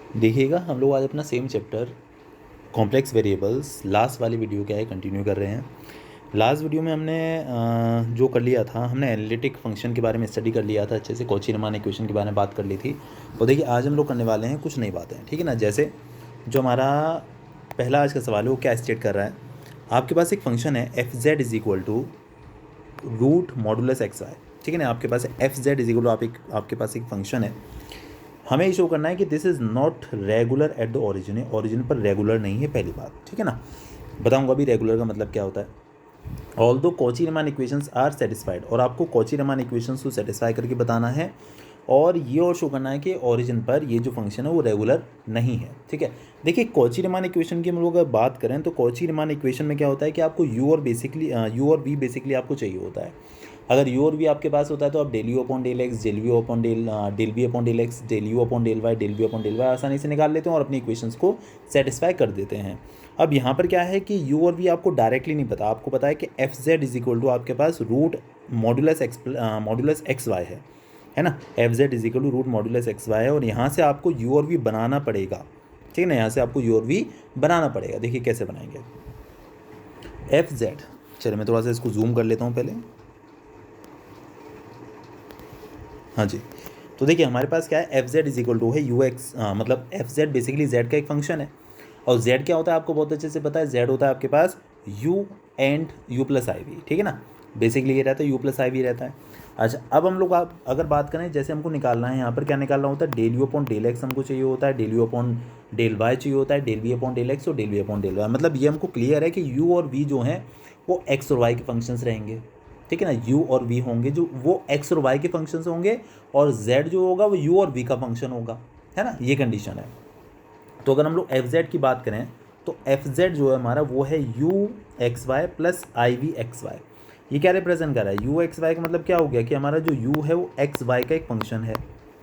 देखिएगा हम लोग आज अपना same chapter complex variables last वाली वीडियो क्या है कंटिन्यू कर रहे हैं। लास्ट वीडियो में हमने जो कर लिया था, हमने एनालिटिक फंक्शन के बारे में स्टडी कर लिया था, अच्छे से कॉची-रीमान इक्वेशन के बारे में बात कर ली थी। और देखिए आज हम लोग करने वाले हैं कुछ नई बातें, ठीक है ना। जैसे जो हमारा पहला आज का सवाल है वो क्या स्टेट कर रहा है, आपके पास एक फंक्शन है F Z is equal to root modulus x Y, ठीक है ना। आपके पास F Z is equal to आपके पास एक फंक्शन है, हमें शो करना है कि this is not regular at the origin, origin पर रेगुलर नहीं है, पहली बात, ठीक है ना। बताऊंगा अभी रेगुलर का मतलब क्या होता है। Although Cauchy Riemann equations are satisfied, और आपको कॉची-रीमान इक्वेशंस को सेटिस्फाई करके बताना है, और ये और शो करना है कि ओरिजिन पर ये जो फंक्शन है वो रेगुलर नहीं है, ठीक है। देखिए कॉची-रीमान इक्वेशन की हम लोग अगर बात करें तो कॉची-रीमान इक्वेशन में क्या होता है कि आपको यू और वी बेसिकली आपको चाहिए होता है। अगर यू और वी आपके पास होता है तो आप del you upon del x, del we upon del we upon del x, del you upon del y, del we upon del y आसानी से निकाल लेते हैं और अपनी इक्वेशंस को सेटिस्फाई कर देते हैं। अब यहाँ पर क्या है कि यू और वी आपको डायरेक्टली नहीं पता, आपको पता है कि f Z is equal to आपके पास रूट मॉडुलस एक्स वाई है ना। F Z is equal to root modulus x y है, और यहाँ से आपको यू और वी बनाना पड़ेगा, ठीक है ना। यहाँ से आपको यू और वी बनाना पड़ेगा। देखिए कैसे बनाएंगे एफ जेड। चलिए मैं थोड़ा सा इसको जूम कर लेता हूँ पहले। हाँ जी, तो देखिए हमारे पास क्या है, F Z is equal to है यू एक्स, मतलब एफ जेड बेसिकली जेड का एक फंक्शन है। और जेड क्या होता है आपको बहुत अच्छे से पता है, जेड होता है आपके पास U and U plus I V, ठीक है ना। बेसिकली ये रहता है यू प्लस आई वी रहता है। अच्छा अब हम लोग आप अगर बात करें, जैसे हमको निकालना है यहाँ पर क्या निकालना होता है, del you upon del X हमको चाहिए होता है, del you upon del Y चाहिए होता है, del we upon del X और del we upon del Y. मतलब ये हमको क्लियर है कि यू और वी जो हैं वो एक्स और वाई के फंक्शंस रहेंगे, ठीक है ना। यू और वी होंगे जो वो एक्स और वाई के फंक्शंस होंगे, और जेड जो होगा वो यू और वी का फंक्शन होगा, है ना। ये कंडीशन है। तो अगर हम लोग एफ जेड की बात करें तो एफ जेड जो है हमारा वो है यू एक्स वाई प्लस आई वी एक्स वाई। ये क्या रिप्रेजेंट कर रहा है, यू एक्स वाई का मतलब क्या हो गया कि हमारा जो यू है वो एक्स वाई का एक फंक्शन है,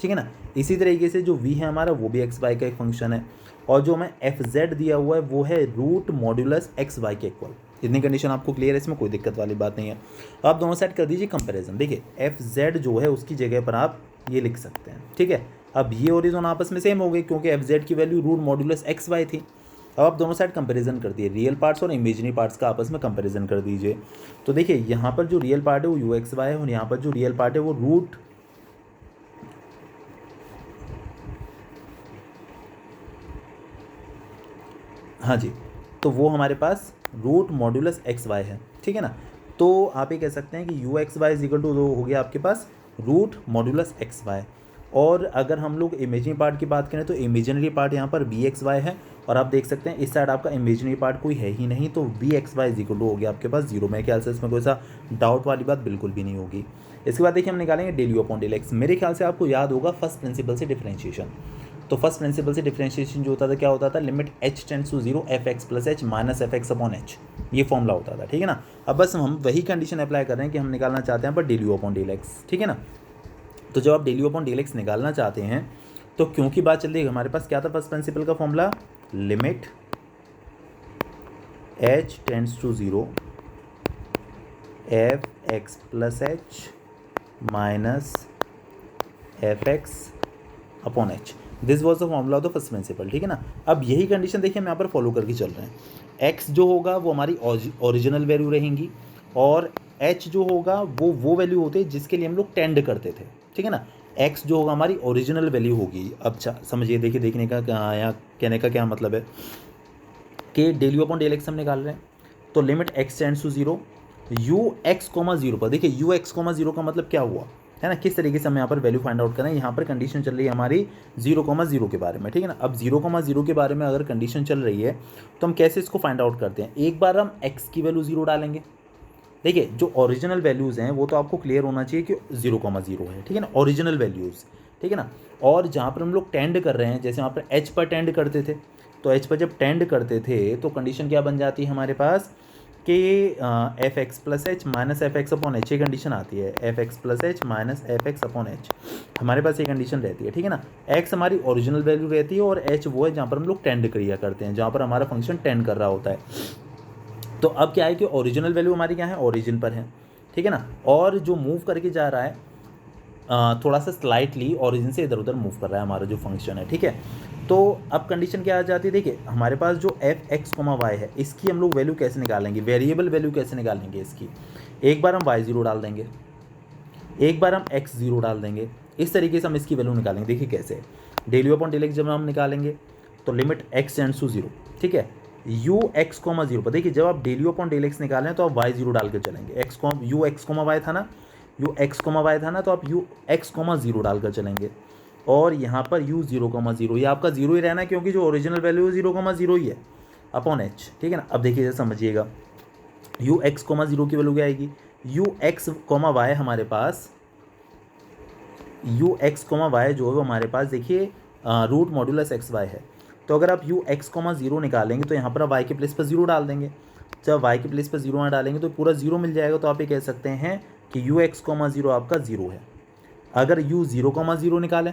ठीक है ना। इसी तरीके से जो वी है हमारा वो भी एक्स वाई का एक फंक्शन है, और जो हमें एफ जेड दिया हुआ है वो है रूट मॉड्यूलस एक्स वाई के इक्वल। इतनी कंडीशन आपको क्लियर है, इसमें कोई दिक्कत वाली बात नहीं है। आप दोनों साइड कर दीजिए कंपैरिजन। देखिए एफ जेड जो है उसकी जगह पर आप ये लिख सकते हैं, ठीक है। अब ये ओरिजन आपस में सेम हो गई क्योंकि एफ जेड की value root modulus x y थी। अब आप दोनों साइड कंपैरिजन कर दिए, रियल पार्ट्स और इमेजिनरी पार्ट्स का आपस में कंपैरिजन कर दीजिए। तो देखिए यहाँ पर जो रियल पार्ट है वो यू एक्स वाई है, और यहाँ पर जो रियल पार्ट है वो रूट हाँ जी, तो वो हमारे पास रूट मॉड्यूलस एक्स वाई है, ठीक है ना। तो आप ये कह सकते हैं कि u x Y is equal to हो गया आपके पास रूट मॉड्यूलस एक्स वाई। और अगर हम लोग इमेजिनरी पार्ट की बात करें तो इमेजिनरी पार्ट यहाँ पर बी एक्स वाई है, और आप देख सकते हैं इस साइड आपका इमेजिनरी पार्ट कोई है ही नहीं, तो b x Y is equal to हो गया आपके पास जीरो। मेरे ख्याल से इसमें कोई सा डाउट वाली बात बिल्कुल भी नहीं होगी। इसके बाद देखिए हम निकालेंगे del you upon del x. मेरे ख्याल से आपको याद होगा फर्स्ट प्रिंसिपल से डिफरेंशिएशन। तो फर्स्ट प्रिंसिपल से डिफरेंशिएशन जो होता था क्या होता था, limit H tends to zero f x plus H minus F x upon h, ये फॉर्मूला होता था, ठीक है ना। अब बस हम वही कंडीशन अप्लाई कर रहे हैं कि हम निकालना चाहते हैं पर del you upon del x, ठीक है ना। तो जब आप del you upon del x निकालना चाहते हैं तो क्योंकि बात चल रही है हमारे पास क्या था फर्स्ट प्रिंसिपल का formula, limit H tends to zero f x plus H minus F x upon h. This was the formula of the first principle, ठीक है ना। अब यही कंडीशन देखिए हम यहाँ पर फॉलो करके चल रहे हैं। एक्स जो होगा वो हमारी ओरिजिनल वैल्यू रहेंगी, और एच जो होगा वो वैल्यू होती है जिसके लिए हम लोग टेंड करते थे, ठीक है ना। एक्स जो होगा हमारी ओरिजिनल वैल्यू होगी। अब समझिए, देखिए देखने का यहाँ कहने का क्या मतलब है कि del you upon del x हम निकाल रहे हैं, तो limit x tends to zero u x comma zero पर। देखिए यू एक्स कोमा जीरो का मतलब क्या हुआ है ना, किस तरीके से हम यहाँ पर वैल्यू फाइंड आउट करें। यहाँ पर कंडीशन चल रही है हमारी 0,0 के बारे में, ठीक है ना। अब 0,0 के बारे में अगर कंडीशन चल रही है तो हम कैसे इसको फाइंड आउट करते हैं, एक बार हम x की वैल्यू 0 डालेंगे। देखिए जो ओरिजिनल वैल्यूज़ हैं वो तो आपको क्लियर होना चाहिए कि 0,0 है, ठीक है ना, ओरिजिनल वैल्यूज़, ठीक है ना। और जहाँ पर हम लोग टेंड कर रहे हैं, जैसे वहाँ पर h पर टेंड करते थे, तो h पर जब टेंड करते थे तो कंडीशन क्या बन जाती है हमारे पास कि F x plus H minus F x upon h, ये कंडीशन आती है, F x plus H minus F x upon H हमारे पास ये कंडीशन रहती है, ठीक है ना। एक्स हमारी ओरिजिनल वैल्यू रहती है और एच वो है जहाँ पर हम लोग टेंड किया करते हैं, जहाँ पर हमारा फंक्शन टेंड कर रहा होता है। तो अब क्या है कि ओरिजिनल वैल्यू हमारी क्या है, ओरिजिन पर है, ठीक है ना। और जो मूव करके जा रहा है थोड़ा सा स्लाइटली ओरिजिन से इधर उधर मूव कर रहा है हमारा जो फंक्शन है, ठीक है। तो अब कंडीशन क्या आ जाती है, देखिए हमारे पास जो एफ एक्स कोमा वाई है इसकी हम लोग वैल्यू कैसे निकालेंगे, वेरिएबल वैल्यू कैसे निकालेंगे इसकी। एक बार हम वाई ज़ीरो डाल देंगे, एक बार हम एक्स ज़ीरो डाल देंगे, इस तरीके से हम इसकी वैल्यू निकालेंगे। देखिए कैसे, del you upon del x जब हम निकालेंगे तो limit x tends to zero, ठीक है। यू एक्स कोमा जीरो पर देखिए जब आप del you upon del x निकालें तो आप वाई जीरो डाल कर चलेंगे, x comma u x comma y था ना, यू एक्स कोमा वाई था ना, तो आप यू एक्स कोमा जीरो डालकर चलेंगे। और यहाँ पर यू जीरो कोमा जीरो, ये आपका जीरो ही रहना है क्योंकि जो ओरिजिनल वैल्यू है जीरो कोमा जीरो ही है अपॉन एच, ठीक है ना। अब देखिए समझिएगा, यू एक्स कोमा जीरो की वैल्यू क्या आएगी, यू एक्स कोमा वाई हमारे पास, यू एक्स कोमा वाई जो है वो हमारे पास देखिए रूट मॉड्यूलस एक्स वाई है। तो अगर आप यू एक्स कोमा जीरो निकालेंगे तो यहाँ पर आप वाई के प्लेस पर जीरो डाल देंगे, जब वाई के प्लेस पर जीरो यहाँ डालेंगे तो पूरा जीरो मिल जाएगा। तो आप ये कह सकते हैं कि यू एक्स कोमा जीरो आपका जीरो है। अगर यू जीरो कोमा जीरो निकालें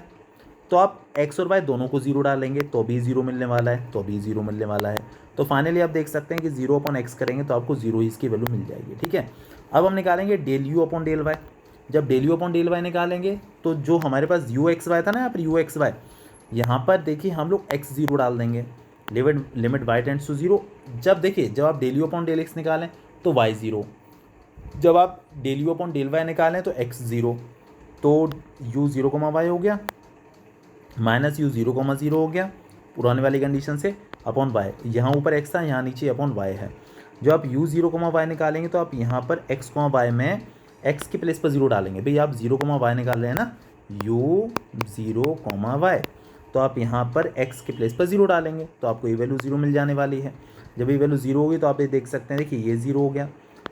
तो आप एक्स और वाई दोनों को जीरो डालेंगे तो भी जीरो मिलने वाला है, तो भी जीरो मिलने वाला है। तो फाइनली आप देख सकते हैं कि जीरो अपॉन एक्स करेंगे तो आपको जीरो ही इसकी वैल्यू मिल जाएगी, ठीक है। अब हम निकालेंगे del you upon del Y. जब del you upon del Y निकालेंगे तो जो हमारे पास यू एक्स वाई था ना, यहाँ पर यू एक्स वाई, यहाँ पर देखिए हम लोग एक्स जीरो डाल देंगे, limit y tends to zero. जब देखिए जब आप del you upon del x निकालें तो वाई जीरो, जब आप del you upon del y निकालें तो एक्स जीरो, तो यू जीरो कोमा वाई हो गया minus u zero comma zero हो गया पुराने वाली कंडीशन से अपॉन वाई, यहाँ ऊपर एक्स था यहाँ नीचे अपॉन वाई है। जब आप यू जीरो कोमा वाई निकालेंगे तो आप यहाँ पर एक्स कोमा वाई में एक्स के प्लेस पर जीरो डालेंगे। भाई आप जीरो कोमा वाई निकाल रहे हैं ना, यू जीरो कोमा वाई, तो आप यहाँ पर एक्स के प्लेस पर जीरो डालेंगे तो आपको ये वैल्यू जीरो मिल जाने वाली है। जब ये वैल्यू जीरो होगी तो आप ये देख सकते हैं, देखिए ये जीरो हो गया।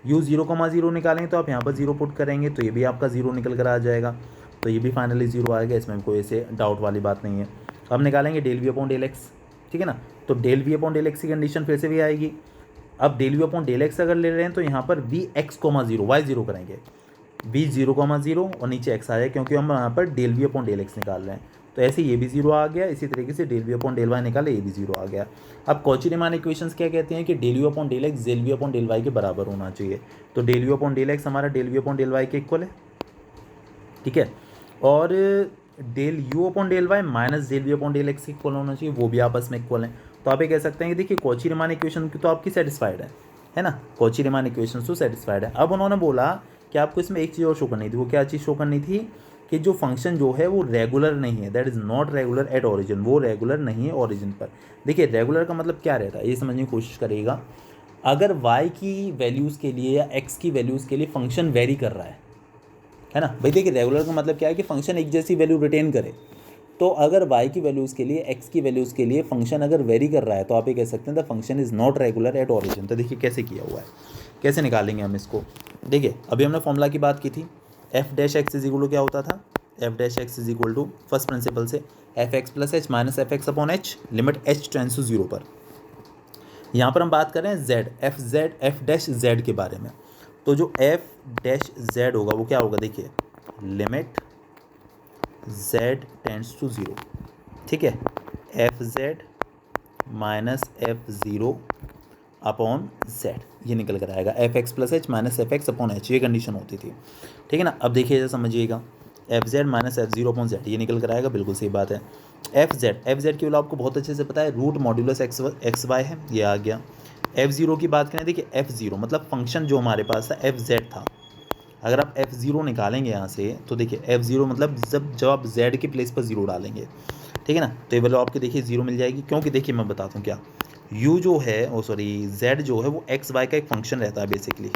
यू जीरो कोमा जीरो निकालेंगे तो आप यहाँ पर जीरो पुट करेंगे तो ये भी आपका जीरो निकल कर आ जाएगा, तो ये भी फाइनली जीरो आ गया, इसमें कोई ऐसे डाउट वाली बात नहीं है। अब निकालेंगे del we upon del x, ठीक है ना। तो del we upon del x की कंडीशन फिर से भी आएगी। अब del we upon del x अगर ले रहे हैं तो यहाँ पर v x comma zero y zero करेंगे, वी जीरो कोमा जीरो और नीचे एक्स आ जाए क्योंकि हम यहाँ पर del we upon del x निकाल रहे हैं। तो ऐसे ये भी जीरो आ गया, इसी तरीके से del we upon del y निकाले ये भी जीरो आ गया। अब कॉची-रीमान इक्वेशंस क्या कहते हैं कि del you upon del x del we upon del Y के बराबर होना चाहिए। तो del you upon del X हमारा del we upon del Y के इक्वल है, ठीक है। और del you upon del Y minus del we upon del X equal होना चाहिए, वो भी आपस में इक्वल है। तो आप ये कह सकते हैं कि देखिए कॉची-रीमान इक्वेशन की तो आपकी सेटिस्फाइड है ना, कॉची-रीमान इक्वेशन तो सेटिस्फाइड है। अब उन्होंने बोला कि आपको इसमें एक चीज़ और शो करनी थी, वो क्या चीज़ शो करनी थी कि जो फंक्शन जो है वो रेगुलर नहीं है, that is not regular at origin, वो रेगुलर नहीं है ओरिजिन पर। देखिए रेगुलर का मतलब क्या रहता है ये समझने की कोशिश करिएगा। अगर y की वैल्यूज़ के लिए या x की वैल्यूज़ के लिए फंक्शन वेरी कर रहा है ना भाई। देखिए रेगुलर का मतलब क्या है कि फंक्शन एक जैसी वैल्यू रिटेन करे। तो अगर y की वैल्यूज़ के लिए x की वैल्यूज़ के लिए फंक्शन अगर वेरी कर रहा है तो आप ये कह सकते हैं the function is not regular at origin. तो देखिए कैसे किया हुआ है, कैसे निकालेंगे हम इसको। देखिए अभी हमने फॉर्मूला की बात की थी, F dash X is equal to क्या होता था, F dash X is equal to first principle से F x plus H minus F x upon H limit H tends to zero पर। यहाँ पर हम बात कर रहे हैं जेड एफ डैश जेड के बारे में। तो जो एफ डैश जेड होगा वो क्या होगा, देखिए limit z tends to zero, ठीक है, F z minus f zero upon z, ये निकल कर आएगा f x plus H minus F x upon h, ये कंडीशन होती थी, ठीक है ना। अब देखिए समझिएगा, f z minus f zero upon z, ये निकल कर आएगा, बिल्कुल सही बात है। एफ जेड की वैल्यू आपको बहुत अच्छे से पता है, रूट मॉड्यूलस एक्स वाई है, ये आ गया। एफ जीरो की बात करें, देखिए एफ जीरो मतलब फंक्शन जो हमारे पास था एफ जेड था। अगर आप एफ जीरो निकालेंगे यहाँ से तो देखिए एफ जीरो मतलब जब आप जेड के प्लेस पर जीरो डालेंगे, ठीक है ना, तो ये वैल्यू आपको देखिए जीरो मिल जाएगी। क्योंकि देखिए मैं बताता हूँ क्या, u जो है z जो है वो एक्स वाई का एक फंक्शन रहता है बेसिकली,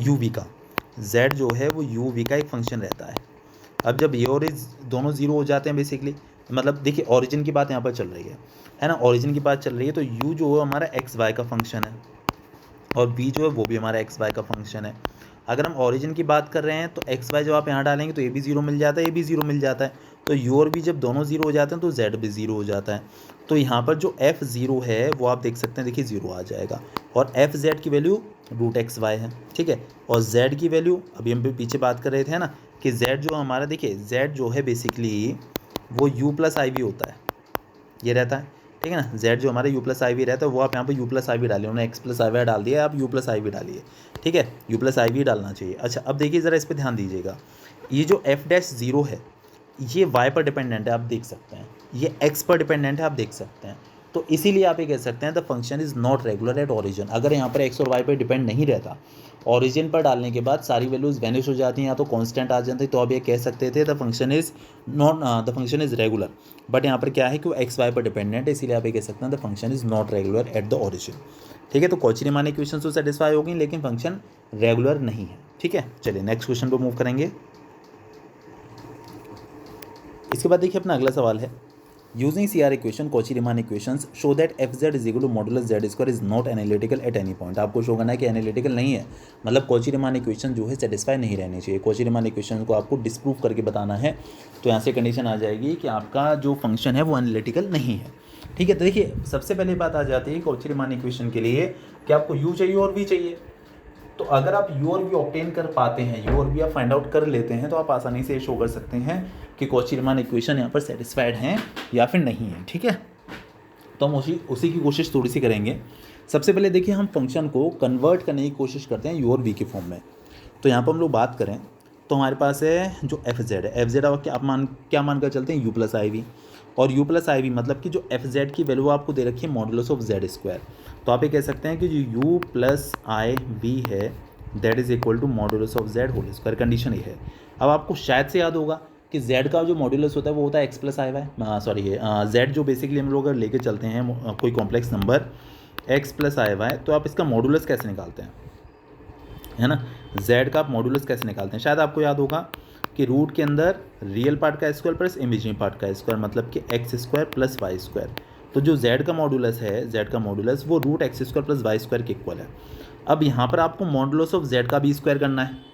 u v का, z जो है वो u v का एक फंक्शन रहता है। अब जब ये और दोनों जीरो हो जाते हैं बेसिकली, मतलब देखिए ओरिजिन की बात यहाँ पर चल रही है ना, ओरिजिन की बात चल रही है, तो u जो है हमारा एक्स वाई का फंक्शन है और v जो है वो भी हमारा एक्स वाई का फंक्शन है। अगर हम ओरिजिन की बात कर रहे हैं तो एक्स वाई जब आप यहाँ डालेंगे तो ये भी जीरो मिल जाता है, ये भी जीरो मिल जाता है, तो u और v जब दोनों जीरो हो जाते हैं तो z भी ज़ीरो हो जाता है। तो यहाँ पर जो f ज़ीरो है वो आप देख सकते हैं, देखिए ज़ीरो आ जाएगा। और एफ जेड की वैल्यू रूट एक्स वाई है, ठीक है। और z की वैल्यू अभी हम पीछे बात कर रहे थे ना कि z जो हमारा, देखिए z जो है बेसिकली वो u प्लस आई वी होता है, ये रहता है। ठीक है ना। z जो हमारा u प्लस आई वी रहता है वो आप यहाँ पे u प्लस आई वी डालिए, उन्होंने x प्लस आई वी डाल दिया, आप u प्लस आई वी डालिए, ठीक है, u प्लस आई वी डालना चाहिए। अच्छा अब देखिए ज़रा इस पर ध्यान दीजिएगा, ये जो f डैश ज़ीरो है ये y पर डिपेंडेंट है, आप देख सकते हैं, ये x पर डिपेंडेंट है, आप देख सकते हैं। तो इसीलिए आप ये कह सकते हैं the function is not regular at origin. अगर यहाँ पर x और y पर डिपेंड नहीं रहता, ओरिजिन पर डालने के बाद सारी वैल्यूज़ वैनिश हो जाती हैं या तो कांस्टेंट आ जाते हैं, तो आप ये कह सकते थे the function is regular. But यहाँ पर क्या है कि वो एक्स वाई पर डिपेंडेंट है, इसीलिए आप ये कह सकते हैं the function is not regular at the origin. ठीक है, तो कॉची-रीमान इक्वेशन तो सेटिस्फाई होगी लेकिन फंक्शन रेगुलर नहीं है। ठीक है, चलिए नेक्स्ट क्वेश्चन पर मूव करेंगे। इसके बाद देखिए अपना अगला सवाल है, using CR equation Cauchy Riemann equations show that fz is equal to modulus z square is not analytical at any point. आपको शो करना है कि एनालिटिकल नहीं है, मतलब कॉची-रीमान इक्वेशन जो है सेटिस्फाई नहीं रहनी चाहिए। कॉची-रीमान इक्वेशन को आपको डिस्प्रूव करके बताना है, तो यहाँ से कंडीशन आ जाएगी कि आपका जो फंक्शन है वो एनालिटिकल नहीं है। ठीक है, तो देखिए सबसे पहले बात आ जाती है कॉची-रीमान इक्वेशन के लिए कि आपको u चाहिए और v चाहिए। तो अगर आप u और v ऑब्टेन कर पाते हैं, u और v आप फाइंड आउट कर लेते हैं, तो आप आसानी से शो कर सकते हैं कि कॉची-रीमान इक्वेशन यहाँ पर सेटिस्फाइड हैं या फिर नहीं है। ठीक है, तो हम उसी की कोशिश थोड़ी सी करेंगे। सबसे पहले देखिए हम फंक्शन को कन्वर्ट करने की कोशिश करते हैं u और v के फॉर्म में। तो यहाँ पर हम लोग बात करें तो हमारे पास है जो fz है, fz आप क्या मान कर चलते हैं u प्लस आई वी, और u प्लस आई वी मतलब कि जो fz की वैल्यू आपको दे रखी है मॉडुलस ऑफ z स्क्वायर। तो आप ये कह सकते हैं कि जो u प्लस आई वी है that is equal to modulus of z whole square, condition ये है। अब आपको शायद से याद होगा कि z का जो मॉडुलस होता है वो होता है x प्लस आई वाई, सॉरी z जो बेसिकली हम लोग अगर लेके चलते हैं कोई कॉम्प्लेक्स नंबर x प्लस आई वाई, तो आप इसका मॉडुलस कैसे निकालते हैं, है ना, z का आप मॉडुलस कैसे निकालते हैं। शायद आपको याद होगा कि रूट के अंदर रियल पार्ट का स्क्वायर प्लस इमेजिनरी पार्ट का स्क्वायर मतलब कि x square plus Y square. तो जो z का मॉडुलस है, z का मॉडुलस वो root x square plus Y square के इक्वल है। अब यहाँ पर आपको मॉडुलस ऑफ z का भी स्क्वायर करना है।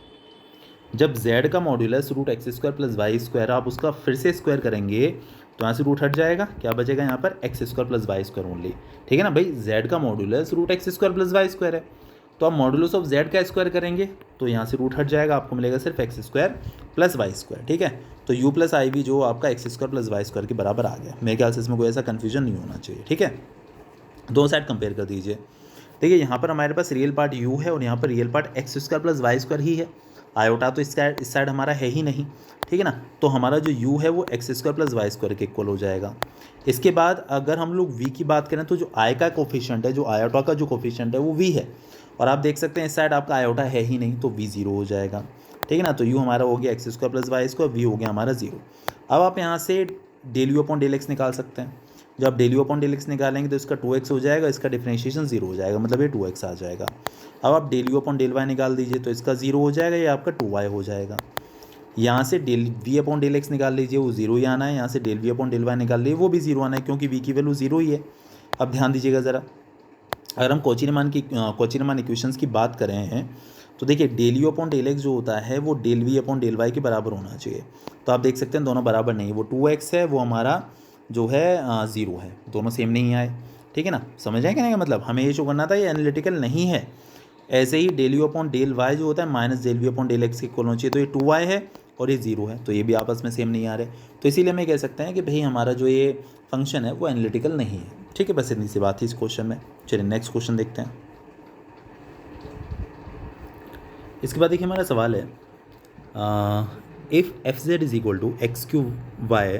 जब z का modulus root x square plus Y square आप उसका फिर से स्क्वायर करेंगे तो यहाँ से रूट हट जाएगा, क्या बचेगा यहाँ पर x square plus Y square only. ठीक है ना भाई, z का modulus root x square plus Y square है, तो आप मॉडुलस ऑफ z का स्क्वायर करेंगे तो यहाँ से रूट हट जाएगा, आपको मिलेगा सिर्फ x square plus Y square. ठीक है, तो u प्लस आई वी जो आपका x square plus Y square के बराबर आ गया। मेरे ख्याल से इसमें कोई ऐसा कन्फ्यूजन नहीं होना चाहिए। ठीक है, दो साइड कंपेयर कर दीजिए। देखिए यहाँ पर हमारे पास रियल पार्ट u है और यहाँ पर real part X square plus Y square ही है, आयोटा तो इस साइड हमारा है ही नहीं। ठीक है ना, तो हमारा जो u है वो x square plus Y square के इक्वल हो जाएगा। इसके बाद अगर हम लोग v की बात करें तो जो i का कोफिशिएंट है, जो आयोटा का जो कोफिशिएंट है वो v है, और आप देख सकते हैं इस साइड आपका आयोटा है ही नहीं तो v ज़ीरो हो जाएगा। ठीक है ना, तो u हमारा हो गया x square plus Y square, v हो गया हमारा ज़ीरो। अब आप यहाँ से del u upon del x निकाल सकते हैं। जब आप del u upon del x निकालेंगे तो इसका 2x हो जाएगा, इसका डिफरेंशिएशन 0 हो जाएगा, मतलब ये 2x आ जाएगा। अब आप del u upon del Y निकाल दीजिए तो इसका 0 हो जाएगा, ये आपका 2y हो जाएगा। यहाँ से del v upon del x निकाल लीजिए, वो 0 ही आना है। यहाँ से del v upon del Y निकाल लीजिए, वो भी 0 आना है क्योंकि v की वैल्यू 0 ही है। अब ध्यान दीजिएगा ज़रा, अगर हम कॉची-रीमान इक्वेशंस की बात करें हैं तो देखिए del u upon del x जो होता है वो del v upon del Y के बराबर होना चाहिए। तो आप देख सकते हैं दोनों बराबर नहीं है, वो 2x है, वो हमारा जो है 0 है, दोनों सेम नहीं आए। ठीक है ना, समझ आए कहने का मतलब, हमें ये शो करना था ये एनालिटिकल नहीं है। ऐसे ही del u upon del Y जो होता है minus del v upon del X के इक्वल होना चाहिए, तो ये 2y है और ये 0 है, तो ये भी आपस में सेम नहीं आ रहे। तो इसीलिए हम ये कह सकते हैं कि भाई हमारा जो ये फंक्शन है वो एनालिटिकल नहीं है। ठीक है, बस इतनी सी बात थी इस क्वेश्चन में। चलिए नेक्स्ट क्वेश्चन देखते हैं। इसके बाद देखिए हमारा सवाल है, if F Z is equal to X cube Y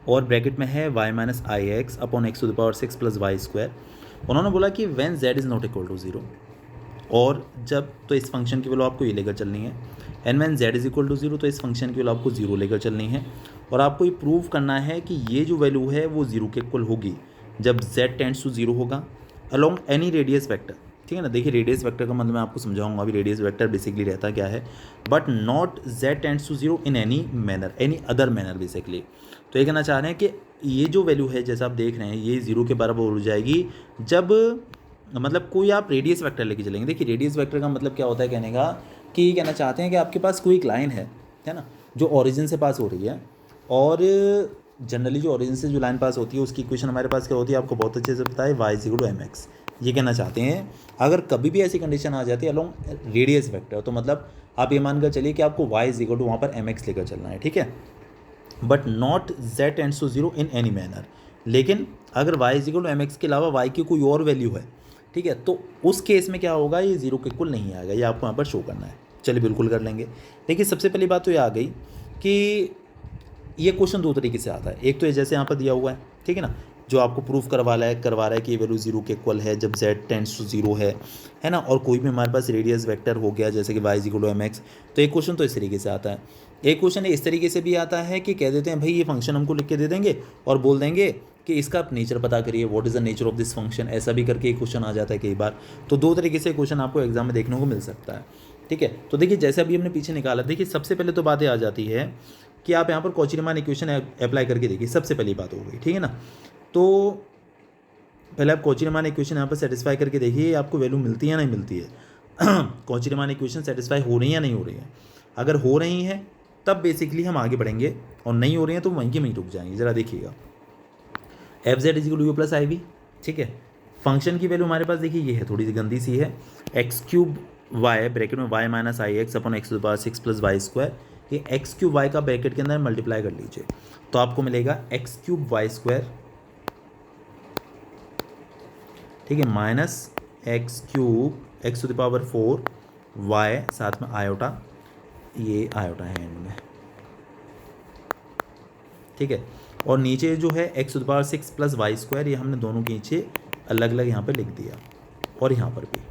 और ब्रैकेट में है y minus I X upon X to the power 6 plus Y square. उन्होंने बोला कि when z is not equal to 0, और जब तो इस फंक्शन की वैल्यू आपको ये लेकर चलनी है, and when z is equal to 0 तो इस फंक्शन की वैल्यू आपको 0 लेकर चलनी है, और आपको ये प्रूव करना है कि ये जो वैल्यू है वो 0 के इक्वल होगी जब z टेंड्स टू 0 होगा अलोंग एनी रेडियस वेक्टर। ठीक है ना, देखिए रेडियस वेक्टर का मतलब मैं आपको समझाऊंगा अभी। रेडियस वेक्टर बेसिकली रहता क्या है, but not z tends to 0 in any manner, any other manner basically. तो ये कहना चाह रहे हैं कि ये जो वैल्यू है जैसा आप देख रहे हैं ये 0 के बराबर हो जाएगी जब मतलब कोई आप रेडियस वेक्टर लेके चलेंगे। देखिए रेडियस वेक्टर का मतलब क्या होता है कहने का, कि ये कहना चाहते हैं कि आपके पास कोई एक लाइन है ना, जो ओरिजिन से पास हो रही है, और जनरली जो ओरिजिन से जो लाइन पास होती है उसकी इक्वेशन हमारे पास क्या होती है, आपको बहुत अच्छे से पता है, y equal to M X. ये कहना चाहते हैं अगर कभी भी ऐसी कंडीशन आ जाती है अलोंग रेडियस वेक्टर, तो मतलब आप ये मान कर चलिए कि आपको y इक्वल टू वहाँ पर एम एक्स लेकर चलना है। ठीक है, but not z tends to 0 in any manner, लेकिन अगर y is equal to M X के अलावा y की कोई और वैल्यू है, ठीक है, तो उस केस में क्या होगा, ये 0 के इक्वल नहीं आएगा, ये आपको यहाँ पर शो करना है। चलिए बिल्कुल कर लेंगे। देखिए सबसे पहली बात तो ये आ गई कि ये क्वेश्चन दो तरीके से आता है। एक तो ये जैसे यहाँ पर दिया हुआ है, ठीक है ना, जो आपको प्रूफ करवा रहा है कि ये वैल्यू 0 के इक्वल है जब z टेंड्स टू 0 है ना, और कोई भी हमारे पास रेडियस वेक्टर हो गया जैसे कि y is equal to M X, तो एक क्वेश्चन तो इस तरीके से आता है। एक क्वेश्चन इस तरीके से भी आता है कि कह देते हैं भाई ये फंक्शन हमको लिख के दे देंगे और बोल देंगे कि इसका आप नेचर पता करिए, what is the nature of this function, ऐसा भी करके एक क्वेश्चन आ जाता है कई बार। तो दो तरीके से क्वेश्चन आपको एग्जाम में देखने को मिल सकता है, ठीक है। तो देखिए जैसे अभी हमने पीछे निकाला, देखिए सबसे पहले तो बातें आ जाती है कि आप यहाँ पर कॉची-रीमान इक्वेशन अप्लाई करके देखिए, सबसे पहली बात हो गई, ठीक है ना। तो पहले आप कॉची-रीमान इक्वेशन यहाँ पर सेटिस्फाई करके देखिए आपको वैल्यू मिलती है या नहीं मिलती है। कॉची-रीमान इक्वेशन सेटिस्फाई हो रही है या नहीं हो रही है। अगर हो रही हैं तब बेसिकली हम आगे बढ़ेंगे, और नहीं हो रही हैं तो वहीं के वहीं रुक जाएंगे। ज़रा देखिएगा, F Z is equal to U plus I V, ठीक है। फंक्शन की वैल्यू हमारे पास देखिए ये है, थोड़ी सी गंदी सी है, एक्स क्यूब वाई ब्रैकेट में Y minus I X upon X power 6 plus Y square. ये एक्स क्यूब वाई का ब्रैकेट के अंदर मल्टीप्लाई कर लीजिए तो आपको मिलेगा एक्स क्यूब वाई स्क्वायर, ठीक है, minus X cube X to the power 4 Y, साथ में आयोटा, ये आयोटा है इनमें, ठीक है। और नीचे जो है X to the power 6 plus Y square, ये हमने दोनों के नीचे अलग अलग यहाँ पर लिख दिया, और यहाँ पर भी,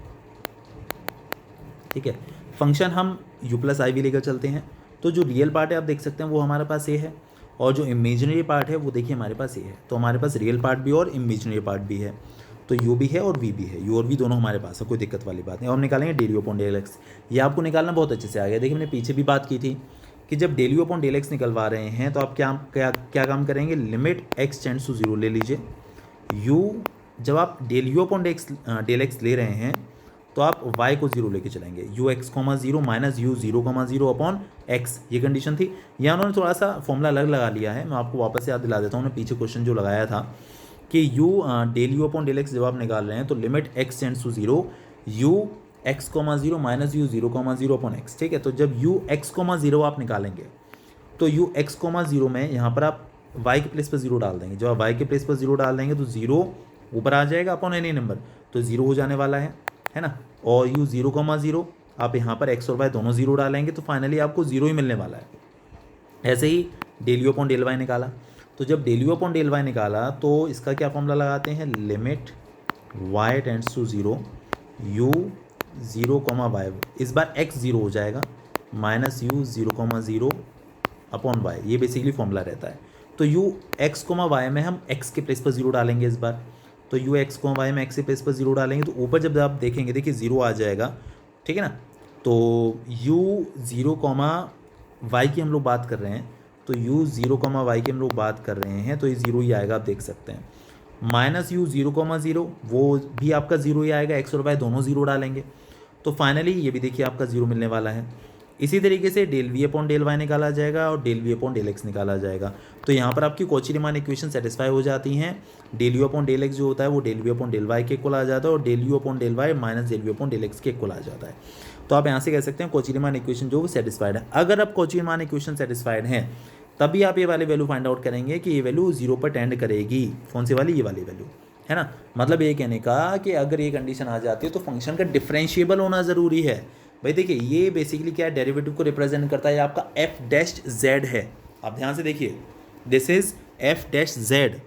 ठीक है। फंक्शन हम u प्लस आई भी लेकर चलते हैं, तो जो रियल पार्ट है आप देख सकते हैं वो हमारे पास ये है, और जो इमेजिनरी पार्ट है वो देखिए हमारे पास ये है। तो हमारे पास रियल पार्ट भी और इमेजिनरी पार्ट भी है, तो u भी है और v भी है, u और v दोनों हमारे पास है, कोई दिक्कत वाली बात नहीं। और निकालेंगे del you upon del X, ये आपको निकालना बहुत अच्छे से आ गया। देखिए मैंने पीछे भी बात की थी कि जब del you upon del X निकलवा रहे हैं तो आप क्या काम करेंगे, लिमिट एक्स टेंड्स टू 0 ले लीजिए। u जब आप del you upon del X ले रहे हैं तो आप y को 0 लेके चलेंगे, you X comma 0 minus U 0 comma 0 upon x, ये कंडीशन थी। यहाँ उन्होंने थोड़ा सा फॉर्मूला अलग लगा लिया है, मैं आपको वापस से याद दिला देता हूँ। उन्होंने पीछे क्वेश्चन जो लगाया था कि del you upon del x जब आप निकाल रहे हैं तो limit x tends to 0 U X comma 0 minus U 0 comma 0 upon X, ठीक है। तो जब यू एक्स कॉमा 0 आप निकालेंगे तो यू एक्स कॉमा 0 में यहाँ पर आप y के प्लेस पर 0 डाल देंगे। जब आप y के प्लेस पर 0 डाल देंगे तो 0 ऊपर आ जाएगा अपॉन एनी नंबर, तो 0 हो जाने वाला है ना। और यू 0 कॉमा 0 आप यहाँ पर x और y दोनों 0 डालेंगे तो फाइनली आपको 0 ही मिलने वाला है। ऐसे ही del you upon del Y निकाला, तो जब del you upon del Y निकाला तो इसका क्या फॉर्मूला लगाते हैं, limit y tends to 0 U 0 comma Y, इस बार x 0 हो जाएगा, minus U 0 comma 0 upon Y, ये बेसिकली फॉर्मूला रहता है। तो यू एक्स कोमा वाई में हम x के प्लेस पर 0 डालेंगे इस बार, तो यू एक्स कोमा वाई में x के प्लेस पर 0 डालेंगे तो ऊपर जब आप देखेंगे देखिए 0 आ जाएगा, ठीक है ना। तो u 0 कॉमा वाई की हम लोग बात कर रहे हैं, तो u 0 कॉमा वाई की हम लोग बात कर रहे हैं, तो ये 0 ही आएगा, आप देख सकते हैं। माइनस यू 0 कॉमा 0 वो भी आपका 0 ही आएगा, x और y दोनों 0 डालेंगे तो फाइनली ये भी देखिए आपका 0 मिलने वाला है। इसी तरीके से del we upon del Y निकाला जाएगा और del we upon del X निकाला जाएगा। तो यहाँ पर आपकी कॉची-रीमान इक्वेशन सेटिस्फाई हो जाती हैं। Del you upon del x जो होता है वो del we upon del Y के इक्वल आ जाता है, और del you upon del Y minus del we upon del X के इक्वल आ जाता है। तो आप यहाँ से कह सकते हैं कॉची-रीमान इक्वेशन जो वो सेटिस्फाइड है। अगर आप कॉची-रीमान इक्वेशन सेटिस्फाइड हैं तभी आप ये वाली वैल्यू फाइंड आउट करेंगे कि ये वैल्यू 0 पर टेंड करेगी। कौन सी वाली, ये वाली वैल्यू, है ना। मतलब ये कहने का कि अगर ये कंडीशन आ जाती है तो फंक्शन का डिफरेंशिएबल होना ज़रूरी है। भाई देखिए ये बेसिकली क्या है, डेरिवेटिव को रिप्रेजेंट करता है, आपका एफ डैश जेड है। आप ध्यान से देखिए, this is F dash Z,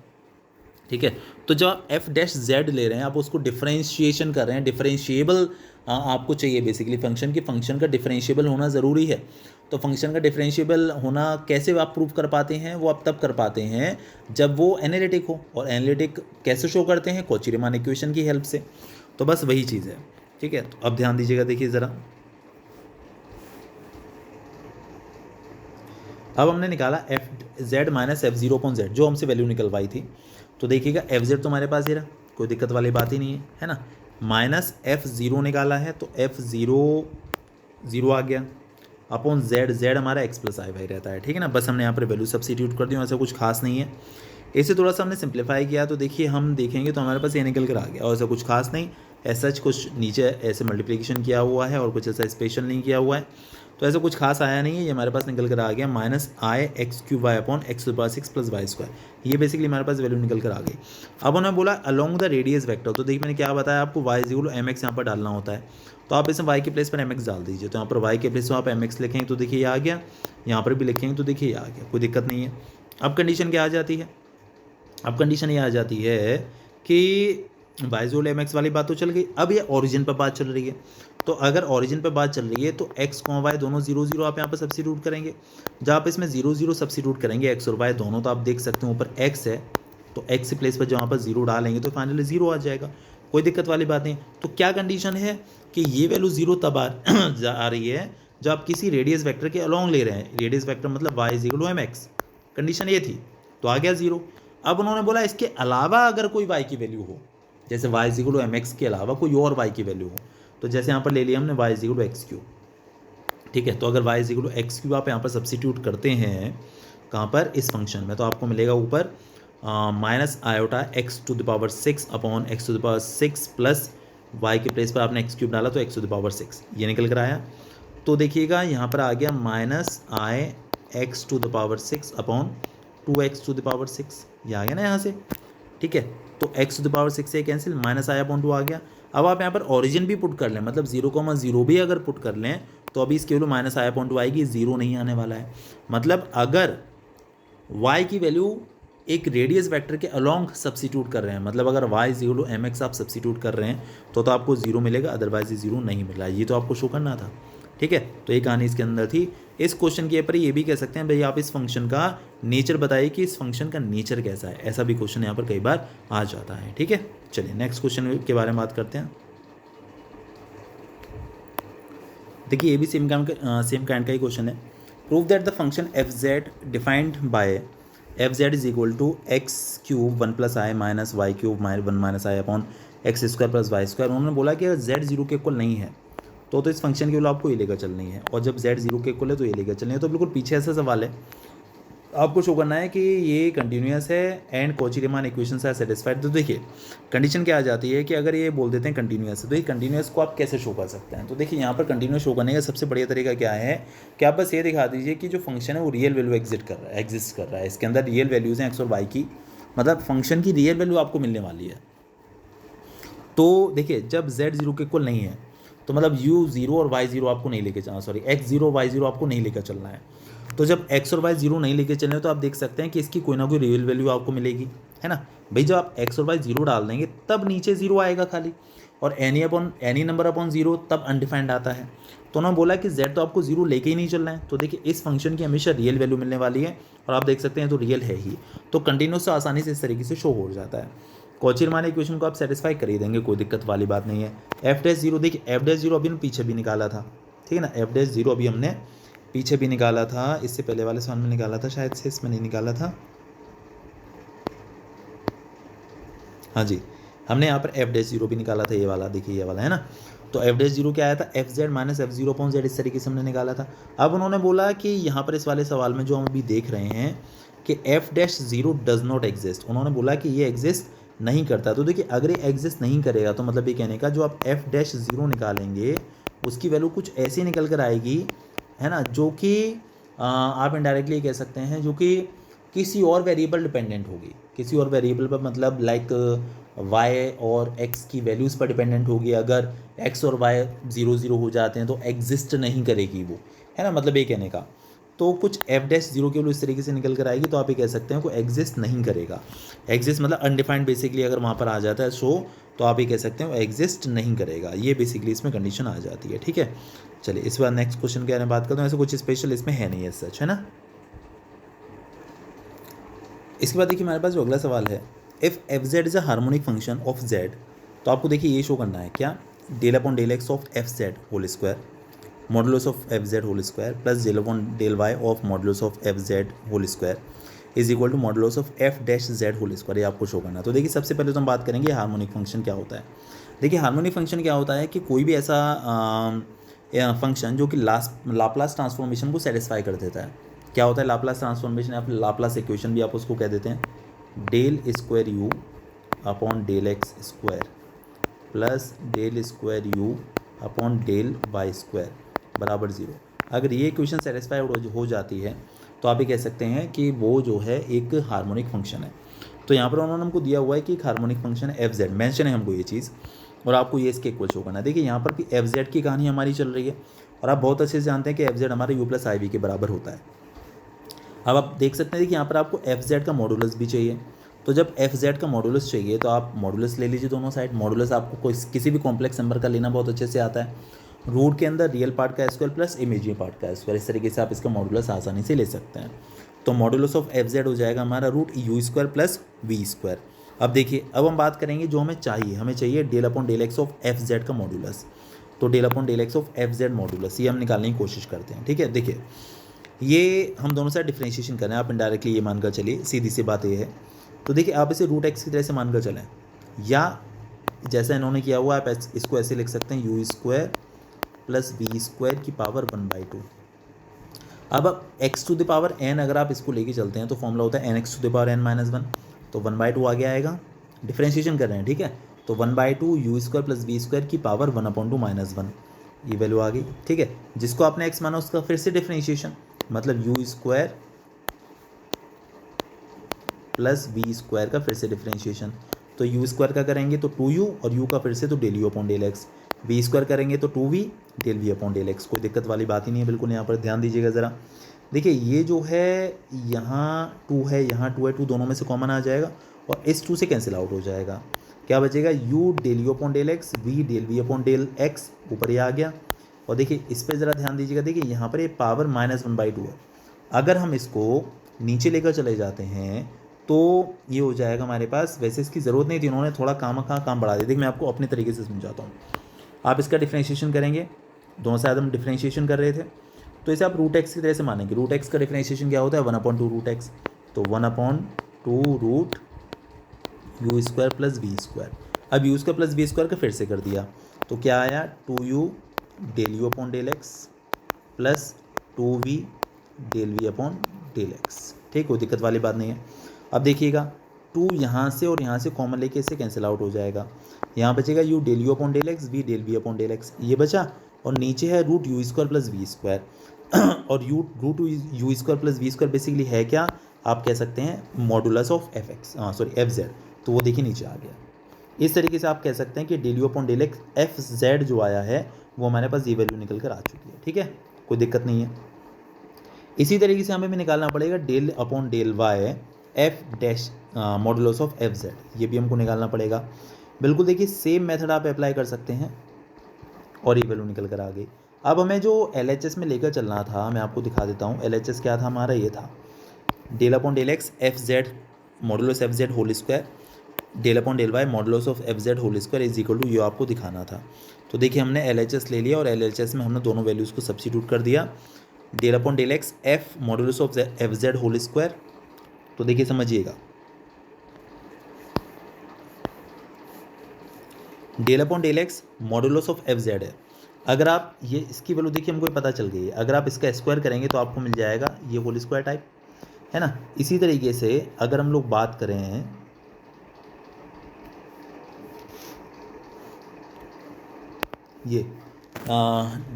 ठीक है। तो जब आप एफ डैश जेड ले रहे हैं, आप उसको डिफरेंशिएशन कर रहे हैं, डिफरेंशिएबल आपको चाहिए बेसिकली फंक्शन की, फंक्शन का डिफरेंशिएबल होना ज़रूरी है। तो फंक्शन का डिफरेंशिएबल होना कैसे आप प्रूव कर पाते हैं, वो आप तब कर पाते हैं जब वो एनालिटिक हो, और एनालिटिक कैसे शो करते हैं, कॉची-रीमान इक्वेशन की हेल्प से। तो बस वही चीज़ है, ठीक है। तो अब ध्यान दीजिएगा, देखिए ज़रा, अब हमने निकाला F z minus F 0 upon Z, जो हमसे वैल्यू निकलवाई थी। तो देखिएगा एफ जेड तो हमारे पास ही रहा, कोई दिक्कत वाली बात ही नहीं है ना। माइनस एफ 0 निकाला है तो एफ 0 आ गया अपॉन जेड, जेड हमारा एक्स प्लस आई वाई रहता है, ठीक है ना। बस हमने यहाँ पर वैल्यू सब्स्टिट्यूट कर दी, ऐसा कुछ खास नहीं है। इसे थोड़ा सा हमने सिंप्लीफाई किया तो देखिए हम देखेंगे तो हमारे पास ये निकल कर आ गया, और ऐसा कुछ खास नहीं, ऐसा कुछ नीचे ऐसे मल्टीप्लिकेशन किया हुआ है और कुछ ऐसा स्पेशल नहीं किया हुआ है, तो ऐसा कुछ खास आया नहीं है। ये हमारे पास निकल कर आ गया -i(x3y)/(x²+y²). ये बेसिकली हमारे पास वैल्यू निकल कर आ गई। अब उन्होंने बोला अलोंग द रेडियस वेक्टर, तो देखिए मैंने क्या बताया आपको, y=mx यहाँ पर डालना होता है, तो आप इसमें y के प्लेस पर mx डाल दीजिए। तो यहाँ पर y के प्लेस पर आप mx लिखेंगे तो देखिए ये आ गया, यहाँ पर भी लिखेंगे तो देखिए ये आ गया, कोई दिक्कत नहीं है। अब कंडीशन क्या आ जाती है, अब कंडीशन ये आ जाती है कि y=mx वाली बात तो चल गई। अब ये ओरिजिन पर बात चल रही है, तो अगर ओरिजिन पे बात चल रही है तो x, y दोनों 0 0 आप यहाँ पर सब्स्टिट्यूट करेंगे। जब आप इसमें 0 0 सब्स्टिट्यूट करेंगे x और y दोनों, तो आप देख सकते हैं ऊपर x है, तो x के प्लेस पर जहाँ पर 0 डालेंगे तो फाइनली 0 आ जाएगा, कोई दिक्कत वाली बात नहीं। तो क्या कंडीशन है कि ये वैल्यू 0 तब आ रही है जब आप किसी रेडियस वेक्टर के अलॉन्ग ले रहे हैं। रेडियस वेक्टर मतलब y=mx, कंडीशन ये थी, तो आ गया 0। अब उन्होंने बोला इसके अलावा अगर कोई y की वैल्यू हो, जैसे y=mx के अलावा कोई और y की वैल्यू हो, तो जैसे यहाँ पर ले लिया हमने y=x3, ठीक है। तो अगर y=x3 आप यहाँ पर सब्स्टिट्यूट करते हैं कहाँ पर, इस फंक्शन में, तो आपको मिलेगा ऊपर -i(x⁶/(x⁶) प्लस y के प्लेस पर आपने x³ डाला तो x⁶, ये निकल कर आया। तो देखिएगा यहाँ पर आ गया -i(x⁶/2x⁶), ये आ गया ना यहाँ से, ठीक है। तो x⁶ से कैंसिल, -i/2 आ गया। अब आप यहाँ पर ओरिजिन भी पुट कर लें, मतलब 0,0 भी अगर पुट कर लें तो अभी इसकी वैल्यू -i/2 आएगी, 0 नहीं आने वाला है। मतलब अगर y की वैल्यू एक रेडियस वेक्टर के अलॉन्ग सब्स्टिट्यूट कर रहे हैं, मतलब अगर y=mx आप सब्स्टिट्यूट कर रहे हैं तो आपको 0 मिलेगा, अदरवाइज 0 नहीं मिल रहा है। ये तो आपको शो करना था, ठीक है। तो ये कहानी इसके अंदर थी। इस क्वेश्चन के ऊपर ये भी कह सकते हैं भाई आप इस फंक्शन का नेचर बताइए कि इस फंक्शन का नेचर कैसा है, ऐसा भी क्वेश्चन यहाँ पर कई बार आ जाता है, ठीक है। चलिए नेक्स्ट क्वेश्चन के बारे में बात करते हैं। देखिए ये भी सेम काइंड का ही क्वेश्चन है। Prove that the function f(z) defined by f(z) = x³ 1 + i - y³ 1 - i/(x² + y²). उन्होंने बोला कि अगर z 0 के इक्वल नहीं है तो इस फंक्शन की वैल्यू आपको ये लेकर चलनी है, और जब z 0 के इक्वल है तो ये लेकर चलनी है। तो बिल्कुल पीछे ऐसा सवाल है, आपको शो करना है कि ये कंटिन्यूस है and Cauchy Riemann equations are satisfied. तो देखिए कंडीशन क्या आ जाती है कि अगर ये बोल देते हैं कंटिन्यूस है, तो ये कंटिन्यूस को आप कैसे शो कर सकते हैं। तो देखिए यहाँ पर कंटिन्यूस शो करने का सबसे बढ़िया तरीका क्या है कि आप बस ये दिखा दीजिए कि जो फंक्शन है वो रियल वैल्यू एग्जिस्ट कर रहा है, इसके अंदर रियल वैल्यूज़ हैं एक्स और वाई की, मतलब फंक्शन की रियल वैल्यू आपको मिलने वाली है। तो देखिए जब z 0 के इक्वल नहीं है तो मतलब u 0 और y 0 आपको नहीं लेके चलना, सॉरी x 0 y 0 आपको नहीं लेकर चलना है। तो जब x और y 0 नहीं लेके चलने तो आप देख सकते हैं कि इसकी कोई ना कोई रियल वैल्यू आपको मिलेगी, है ना भाई। जब आप x और y 0 डाल देंगे तब नीचे 0 आएगा खाली, और एनी नंबर अपॉन 0 तब अनडिफाइंड आता है। तो उन्होंने बोला कि z तो आपको 0 लेके ही नहीं चलना है। तो देखिए इस फंक्शन की हमेशा रियल वैल्यू मिलने वाली है, और आप देख सकते हैं तो रियल है ही, तो कंटिन्यूस तो आसानी से इस तरीके से शो हो जाता है। कॉची-रीमान इक्वेशन को आप सेटिस्फाई कर ही देंगे, कोई दिक्कत वाली बात नहीं है। f'0 देखिए f'0 अभी हमने पीछे भी निकाला था, ठीक है ना, f'0 अभी हमने पीछे भी निकाला था, इससे पहले वाले सवाल में निकाला था शायद से, इसमें नहीं निकाला था, हाँ जी हमने यहाँ पर f'0 भी निकाला था, ये वाला देखिए ये वाला है ना। तो f'0 क्या आया था, fz - f0/z, इस तरीके से हमने निकाला था। अब उन्होंने बोला कि यहाँ पर इस वाले सवाल में जो हम अभी देख रहे हैं कि f'0 डज नॉट एग्जिस्ट, उन्होंने बोला कि ये एग्जिस्ट नहीं करता। तो देखिए अगर ये एग्जिस्ट नहीं करेगा तो मतलब ये कहने का जो आप f'0 निकालेंगे उसकी वैल्यू कुछ ऐसी निकल कर आएगी, है ना, जो कि आप इनडायरेक्टली कह सकते हैं जो कि किसी और वेरिएबल डिपेंडेंट होगी, किसी और वेरिएबल पर, मतलब लाइक y और x की वैल्यूज़ पर डिपेंडेंट होगी। अगर x और y 0 0 हो जाते हैं तो एग्जिस्ट नहीं करेगी वो, है ना, मतलब ये कहने का। तो कुछ f'0 की वैल्यू इस तरीके से निकल कर आएगी, तो आप ये कह सकते हैं कोई एग्जिस्ट नहीं करेगा। एग्जिस्ट मतलब अनडिफाइंड बेसिकली अगर वहाँ पर आ जाता है शो, तो आप ये कह सकते हैं वो एग्जिस्ट नहीं करेगा। ये बेसिकली इसमें कंडीशन आ जाती है, ठीक है। चलिए इस बार नेक्स्ट क्वेश्चन के बारे में बात करते हैं। ऐसे कुछ स्पेशल इसमें है नहीं है सच, है ना। इसके बाद देखिए हमारे पास जो अगला सवाल है, if f(z) is a harmonic function of z, तो आपको देखिए ये शो करना है क्या, del/del x of f(z) whole square modulus of f(z) whole square plus del/del y of modulus of f(z) whole square is equal to modulus of f'(z) whole square, ये आपको show करना है। तो देखिए सबसे पहले तो हम बात करेंगे हार्मोनिक फंक्शन क्या होता है। देखिए हार्मोनिक फंक्शन क्या होता है कि कोई भी ऐसा फंक्शन जो कि लाप्लास ट्रांसफॉर्मेशन को सेटिस्फाई कर देता है। क्या होता है लाप्लास ट्रांसफॉर्मेशन, या फिर लाप्लास इक्वेशन भी आप उसको कह देते हैं, del² u upon del x square plus del square U upon del Y square बराबर 0। अगर ये इक्वेशन सेटिस्फाई हो जाती है तो आप ये कह सकते हैं कि वो जो है एक हार्मोनिक फंक्शन है। तो यहाँ पर उन्होंने हमको दिया हुआ है कि एक हार्मोनिक फंक्शन है एफ जेड, मैंशन है हमको ये चीज़, और आपको ये इसके इक्वल शो करना है। देखिए यहाँ पर भी एफ जेड की कहानी हमारी चल रही है और आप बहुत अच्छे से जानते हैं कि एफ जेड हमारे यू प्लस आई वी के बराबर होता है। अब आप देख सकते हैं कि यहाँ पर आपको एफ जेड का मॉडुलस भी चाहिए। तो जब एफ जेड का मॉडुलस चाहिए तो आप मॉडुलस ले लीजिए दोनों साइड। मॉडुलस आपको कोई किसी भी कॉम्प्लेक्स नंबर का लेना बहुत अच्छे से आता है। रूट के अंदर रियल पार्ट का स्क्वायर प्लस इमेजिनरी पार्ट का स्क्वायर, इस तरीके से आप इसका मॉडुलस आसानी से ले सकते हैं। तो मॉडुलस ऑफ एफ जेड हो जाएगा हमारा root U square plus V square. अब देखिए, अब हम बात करेंगे जो हमें चाहिए del upon del X of F Z का मॉडुलस। तो del upon del X of F Z modulus ये हम निकालने की कोशिश करते हैं। ठीक है, देखिए ये हम दोनों साइड डिफ्रेंशिएशन कर रहे हैं, आप इनडायरेक्टली ये मानकर चलिए, सीधी सी बात ये है। तो देखिए आप इसे रूट एक्स की तरह से मानकर चलें, या जैसा इन्होंने किया हुआ आप इसको ऐसे लिख सकते हैं U square plus V square की पावर 1/2। अब X to the power N अगर आप इसको लेके चलते हैं तो फॉर्मूला होता है N X to the power N minus 1। तो 1/2 आगे आएगा, डिफ्रेंशिएशन कर रहे हैं। ठीक है, तो 1/2 U square plus V square की पावर 1/2 माइनस 1, ये वैल्यू आ गई। ठीक है, जिसको आपने एक्स माना उसका फिर से डिफ्रेंशिएशन, मतलब U square plus V square का फिर से डिफ्रेंशिएशन। तो यू स्क्वायर का करेंगे तो 2u और u का फिर से तो del you upon del X, V square करेंगे तो 2v del we upon del X. कोई दिक्कत वाली बात ही नहीं है बिल्कुल। यहाँ पर ध्यान दीजिएगा ज़रा, देखिए ये जो है यहाँ 2 है, यहाँ 2 है, 2 दोनों में से कॉमन आ जाएगा और इस 2 से कैंसिल आउट हो जाएगा। क्या बचेगा, u del you upon del X, v del we upon del X, ऊपर ये आ गया। और देखिए इस पर ज़रा ध्यान दीजिएगा, देखिए यहाँ पर ये पावर -1/2 है। अगर हम इसको नीचे लेकर चले जाते हैं तो ये हो जाएगा हमारे पास, वैसे इसकी ज़रूरत नहीं थी, इन्होंने थोड़ा काम बढ़ा दिया। देखिए मैं आपको अपने तरीके से समझाता हूँ। आप इसका डिफ्रेंशिएशन करेंगे, दोनों साइड हम डिफ्रेंशिएशन कर रहे थे, तो इसे आप रूट एक्स की तरह से मानेंगे। रूट एक्स का डिफ्रेंशिएशन क्या होता है, 1/2 रूट एक्स। तो 1/2 root U square plus V square. अब U square plus V square का फिर से कर दिया तो क्या आया, 2u del you upon del X plus 2v del we upon del x. ठीक, कोई दिक्कत वाली बात नहीं है। अब देखिएगा 2 यहाँ से और यहाँ से कॉमन लेके इससे कैंसिल आउट हो जाएगा। यहाँ बचेगा u del you upon del X, v del we upon del X, ये बचा। और नीचे है root U square plus V square और root U square plus V square basically है क्या, आप कह सकते हैं modulus of F X, sorry F Z. तो वो देखिए नीचे आ गया। इस तरीके से आप कह सकते हैं कि del you upon del X F Z जो आया है वो हमारे पास ये वैल्यू निकल कर आ चुकी है। ठीक है, कोई दिक्कत नहीं है। इसी तरीके से हमें भी निकालना पड़ेगा del upon del Y F dash modulus of F Z, ये भी हमको निकालना पड़ेगा। बिल्कुल देखिए सेम मेथड आप अप्लाई कर सकते हैं और ये वैल्यू निकल कर आ गई। अब हमें जो LHS में लेकर चलना था मैं आपको दिखा देता हूँ। LHS क्या था हमारा, ये था del upon del X F Z modulus F Z whole square del upon del Y modulus of F Z whole square is equal to, ये आपको दिखाना था। तो देखिए हमने LHS ले लिया और LHS में हमने दोनों वैल्यूज़ को सब्स्टिट्यूट कर दिया। Del upon del X F modulus of F Z whole square, तो देखिए समझिएगा del upon del X modulus of F Z है। अगर आप ये इसकी वैल्यू देखिए हमको पता चल गई है, अगर आप इसका स्क्वायर करेंगे तो आपको मिल जाएगा ये होल स्क्वायर टाइप, है ना। इसी तरीके से अगर हम लोग बात करें ये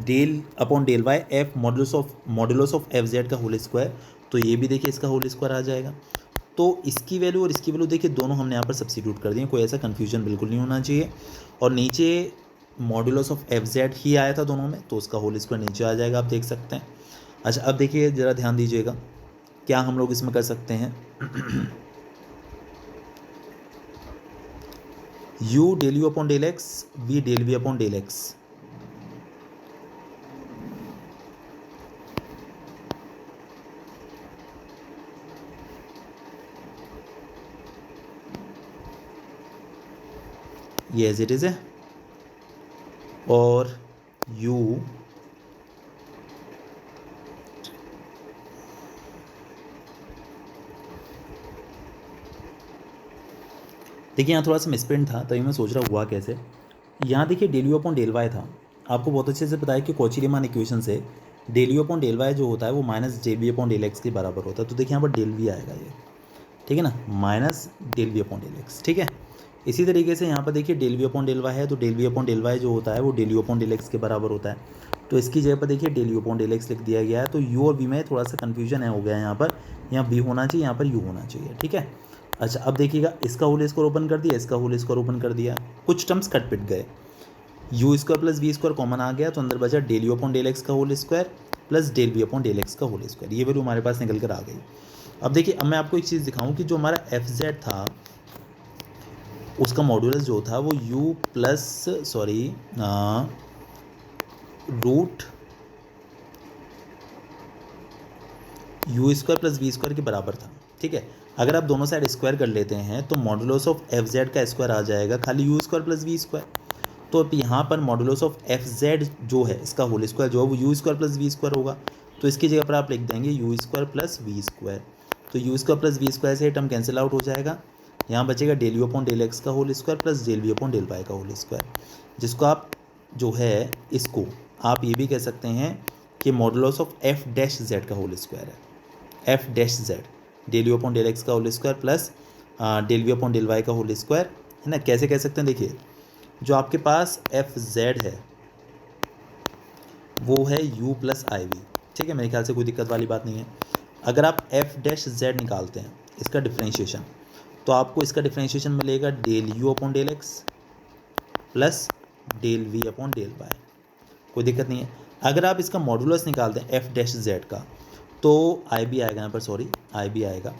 del upon del Y F modulus of F Z का होल स्क्वायर, तो ये भी देखिए इसका होल स्क्वायर आ जाएगा। तो इसकी वैल्यू और इसकी वैल्यू देखिए दोनों हमने यहाँ पर सब्स्टिट्यूट कर दिए, कोई ऐसा कन्फ्यूजन बिल्कुल नहीं होना चाहिए। और नीचे मॉडुलस ऑफ एफ जेड ही आया था दोनों में, तो उसका होल स्क्वायर नीचे आ जाएगा, आप देख सकते हैं। अच्छा अब देखिए ज़रा ध्यान दीजिएगा क्या हम लोग इसमें कर सकते हैं। u del you upon del X, v del we upon del X, ये एज इट इज़ है। और u देखिए यहाँ थोड़ा सा मिसप्रिंट था, तभी मैं सोच रहा हुआ कैसे। यहाँ देखिए del you upon del Y था, आपको बहुत अच्छे से पता है कि कॉची-रीमान इक्वेशन से del you upon del Y जो होता है वो minus J B upon del X के बराबर होता है। तो देखिए यहाँ पर डेल वी आएगा ये, ठीक है ना, minus del we upon del x. ठीक है, इसी तरीके से यहाँ पर देखिए del we upon del Y है, तो del we upon del Y जो होता है वो del you upon del X के बराबर होता है। तो इसकी जगह पर देखिए del you upon del X लिख दिया गया है। तो यू और वी में थोड़ा सा कन्फ्यूजन है हो गया है यहाँ बी होना चाहिए, यहाँ पर यू होना चाहिए, ठीक है। अच्छा अब देखिएगा, इसका होल स्क्वायर ओपन कर दिया, इसका होल स्क्वायर ओपन कर दिया, कुछ टर्म्स कट पिट गए, U square plus V square common आ गया, तो अंदर बचा del you upon del X का whole square plus del we upon del X का होल स्क्वायर, ये वैल्यू हमारे पास निकल कर आ गई। अब देखिए, अब मैं आपको एक चीज़ दिखाऊं कि जो हमारा एफ जेड था उसका मॉड्यूलस जो था वो U plus root U square plus V square के बराबर था, ठीक है। अगर आप दोनों साइड स्क्वायर कर लेते हैं तो मॉड्यूलस ऑफ एफ जेड का स्क्वायर आ जाएगा खाली U square plus V square. तो अब यहाँ पर मॉड्यूलस ऑफ एफ जेड जो है इसका होल स्क्वायर जो है वो U square plus V square होगा। तो इसकी जगह पर आप लिख देंगे U square plus V square. तो U square plus V square से टर्म कैंसिल आउट हो जाएगा, यहाँ बचेगा del you upon del X का whole square plus del we upon del Y का होल स्क्वायर, जिसको आप जो है इसको आप ये भी कह सकते हैं कि modulus of F dash Z का होल स्क्वायर है, F dash Z del you upon del X का whole square plus del we upon del Y का होल स्क्वायर, है ना। कैसे कह सकते हैं, देखिए जो आपके पास एफ जेड है वो है यू प्लस आई वी, ठीक है, मेरे ख्याल से कोई दिक्कत वाली बात नहीं है। अगर आप एफ डैश जेड निकालते हैं इसका डिफ्रेंशिएशन, तो आपको इसका डिफ्रेंशिएशन मिलेगा del you upon del X plus del we upon del Y, कोई दिक्कत नहीं है। अगर आप इसका मॉडुलस निकालते हैं एफ डैश जेड का, तो आई बी आएगा यहाँ पर, सॉरी आई बी आएगा,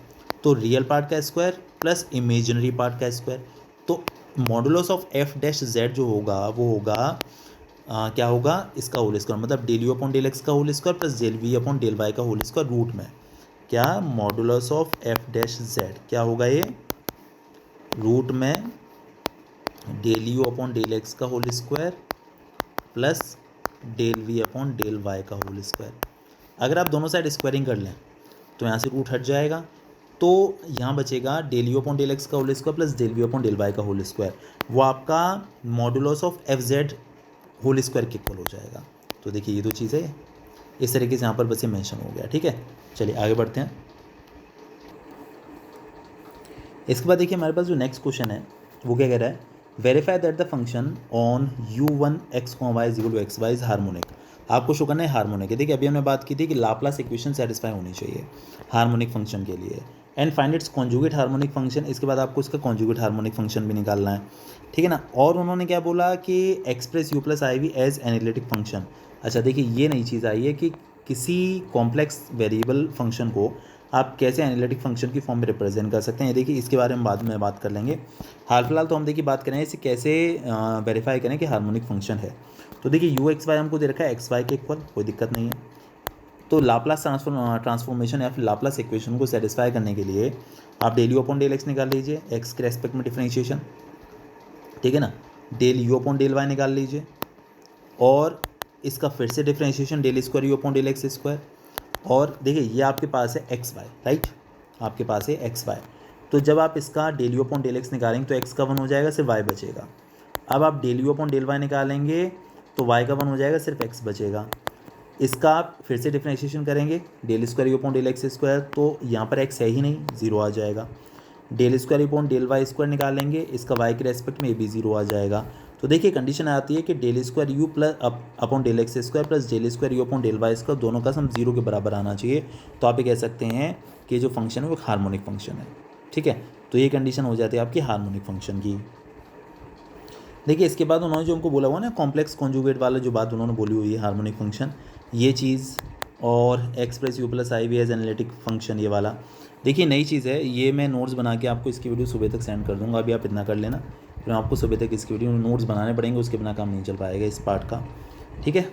तो रियल पार्ट का स्क्वायर प्लस इमेजिनरी पार्ट का स्क्वायर। तो modulus of F dash Z जो होगा वो होगा क्या होगा, इसका होल स्क्वायर, मतलब del you upon del X का whole square plus del we upon del Y का होल स्क्वायर रूट में क्या modulus of F dash Z क्या होगा, ये रूट में del you upon del X का whole square plus del we upon del Y का होल स्क्वायर। अगर आप दोनों साइड स्क्वायरिंग कर लें तो यहाँ से रूट हट जाएगा, तो यहाँ बचेगा del you upon del X का whole square plus del we upon del Y का होल स्क्वायर, वो आपका modulus of F Z whole square के इक्वल हो जाएगा। तो देखिए ये दो चीज़ें इस तरीके से यहाँ पर बस ये मेंशन हो गया, ठीक है। चलिए आगे बढ़ते हैं। इसके बाद देखिए हमारे पास जो नेक्स्ट क्वेश्चन है वो क्या कह रहा है, verify that the function on u1 x, y is equal to X Y is harmonic. आपको शो करना है हार्मोनिक है। देखिए अभी हमने बात की थी कि लाप्लास इक्वेशन सेटिस्फाई होनी चाहिए हार्मोनिक फंक्शन के लिए, and find its conjugate harmonic function. इसके बाद आपको इसका कॉन्जुगेट हार्मोनिक फंक्शन भी निकालना है, ठीक है ना। और उन्होंने क्या बोला कि एक्सप्रेस u प्लस आई वी एज एनालिटिक फंक्शन। अच्छा देखिए ये नई चीज़ आई है कि किसी कॉम्प्लेक्स वेरिएबल फंक्शन को आप कैसे एनालिटिक फंक्शन की फॉर्म में रिप्रेजेंट कर सकते हैं। देखिए इसके बारे में बाद में बात कर लेंगे। हाल फिलहाल तो हम देखिए बात करें इसे कैसे वेरीफाई करें कि हार्मोनिक फंक्शन है। तो देखिए यू एक्स वाई हमको दे रखा है एक्स वाई के इक्वल, कोई दिक्कत नहीं है। तो लाप्लास ट्रांसफॉर्मेशन या फिर लाप्लास इक्वेशन को सेटिस्फाई करने के लिए आप del you upon del x निकाल लीजिए, एक्स के रेस्पेक्ट में डिफ्रेंशिएशन, ठीक है ना। Del you upon del Y निकाल लीजिए और इसका फिर से differentiation del square U upon del X square. और देखिए ये आपके पास है एक्स वाई, राइट, आपके पास है एक्स वाई। तो जब आप इसका del you upon del x निकालेंगे तो एक्स का वन हो जाएगा, सिर्फ वाई बचेगा। अब आप del you upon del Y निकालेंगे तो वाई का वन हो जाएगा, सिर्फ एक्स बचेगा। इसका आप फिर से डिफ्रेंशिएशन करेंगे del square U upon del X square, तो यहाँ पर एक्स है ही नहीं, जीरो आ जाएगा। Del square U upon del Y square निकालेंगे, इसका वाई के रेस्पेक्ट में ये भी जीरो आ जाएगा। तो देखिए कंडीशन आती है कि del square U plus upon del X square plus del square U upon del Y square दोनों का सम जीरो के बराबर आना चाहिए। तो आप ये कह सकते हैं कि जो फंक्शन है वो हार्मोनिक फंक्शन है, ठीक है। तो ये कंडीशन हो जाती है आपकी हार्मोनिक फंक्शन की। देखिए इसके बाद उन्होंने जो हमको बोला हुआ ना कॉम्प्लेक्स कॉन्जुगेट वाला जो बात उन्होंने बोली हुई है हार्मोनिक फंक्शन, ये चीज़ और एक्सप्रेस यू प्लस आई वी एज एनालिटिक फंक्शन ये वाला, देखिए नई चीज़ है। ये मैं नोट्स बना के आपको इसकी वीडियो सुबह तक सेंड कर दूंगा, अभी आप इतना कर लेना, फिर आपको सुबह तक इसकी वीडियो नोट्स बनाने पड़ेंगे, उसके बिना काम नहीं चल पाएगा इस पार्ट का, ठीक है।